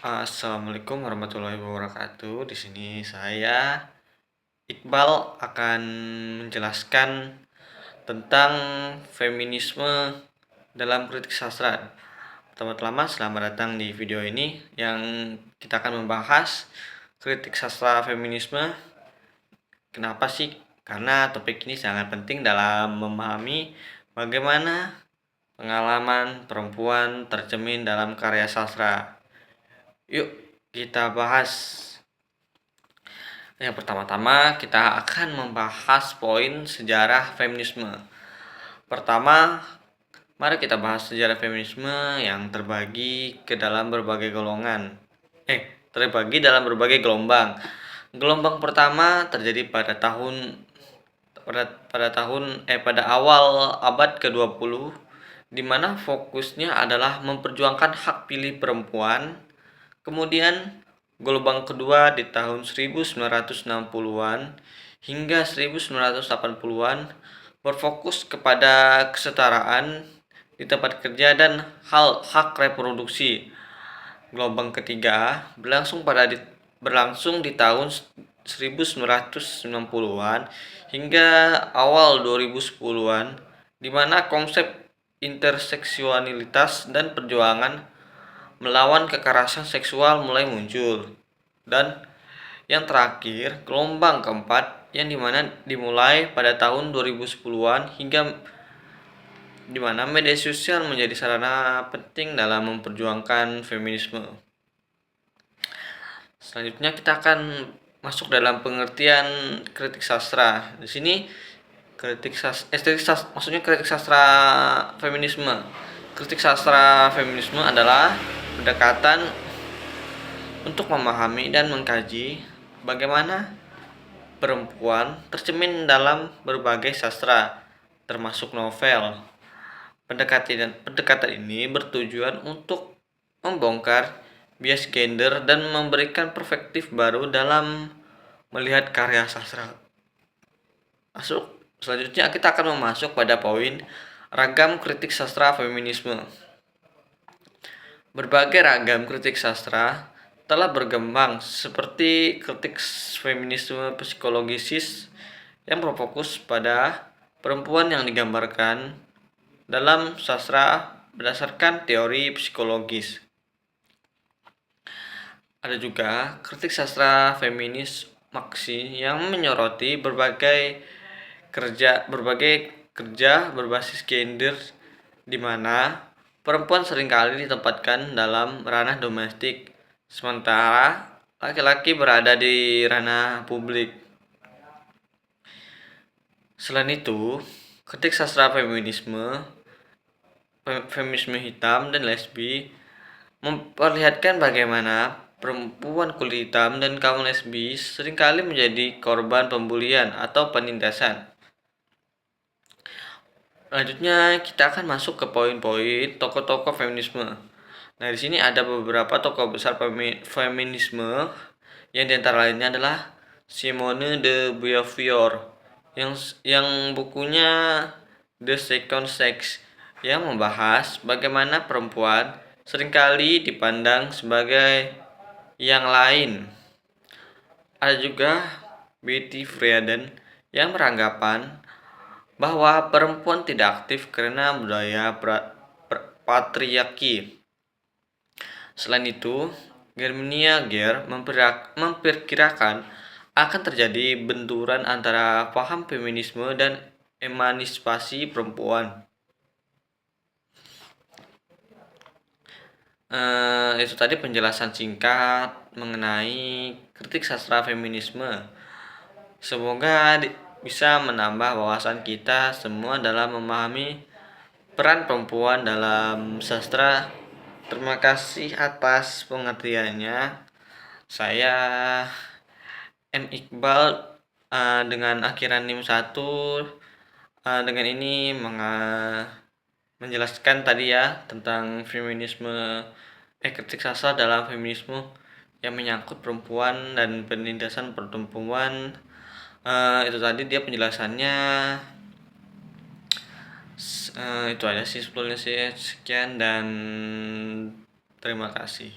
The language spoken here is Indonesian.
Assalamualaikum warahmatullahi wabarakatuh. Di sini saya Iqbal akan menjelaskan tentang feminisme dalam kritik sastra. Pertama-tama selamat datang di video ini yang kita akan membahas kritik sastra feminisme. Kenapa sih? Karena topik ini sangat penting dalam memahami bagaimana pengalaman perempuan tercermin dalam karya sastra. Yuk kita bahas. Yang pertama-tama kita akan membahas poin sejarah feminisme. Pertama, mari kita bahas sejarah feminisme yang terbagi dalam berbagai gelombang. Gelombang pertama terjadi pada awal abad ke-20, di mana fokusnya adalah memperjuangkan hak pilih perempuan. Kemudian gelombang kedua di tahun 1960-an hingga 1980-an berfokus kepada kesetaraan di tempat kerja dan hak reproduksi. Gelombang ketiga berlangsung di tahun 1990-an hingga awal 2010-an, di mana konsep interseksualitas dan perjuangan melawan kekerasan seksual mulai muncul. Dan yang terakhir, gelombang keempat yang dimulai pada tahun 2010-an hingga di mana media sosial menjadi sarana penting dalam memperjuangkan feminisme. Selanjutnya kita akan masuk dalam pengertian kritik sastra. Di sini kritik sastra feminisme. Kritik sastra feminisme adalah pendekatan untuk memahami dan mengkaji bagaimana perempuan tercermin dalam berbagai sastra, termasuk novel. Pendekatan ini bertujuan untuk membongkar bias gender dan memberikan perspektif baru dalam melihat karya sastra. Selanjutnya kita akan masuk pada poin ragam kritik sastra feminisme. Berbagai ragam kritik sastra telah berkembang, seperti kritik feminisme psikologis yang berfokus pada perempuan yang digambarkan dalam sastra berdasarkan teori psikologis. Ada juga kritik sastra feminis maksi yang menyoroti berbagai kerja berbasis gender, di mana perempuan seringkali ditempatkan dalam ranah domestik, sementara laki-laki berada di ranah publik. Selain itu, kritik sastra feminisme hitam dan lesbi memperlihatkan bagaimana perempuan kulit hitam dan kaum lesbi seringkali menjadi korban pembulian atau penindasan. Selanjutnya kita akan masuk ke poin-poin tokoh-tokoh feminisme. Nah, di sini ada beberapa tokoh besar feminisme yang diantara lainnya adalah Simone de Beauvoir yang bukunya The Second Sex yang membahas bagaimana perempuan seringkali dipandang sebagai yang lain. Ada juga Betty Friedan yang beranggapan bahwa perempuan tidak aktif karena budaya patriarki. Selain itu, Germinia Ger memperkirakan akan terjadi benturan antara paham feminisme dan emansipasi perempuan. Itu tadi penjelasan singkat mengenai kritik sastra feminisme. Semoga bisa menambah wawasan kita semua dalam memahami peran perempuan dalam sastra. Terima kasih atas pengertiannya. Saya M. Iqbal dengan akhiran NIM 1. Dengan ini menjelaskan tadi ya tentang kritik sastra dalam feminisme yang menyangkut perempuan dan penindasan perempuan. Itu tadi dia penjelasannya. Itu aja sih sebetulnya sih. Sekian dan terima kasih.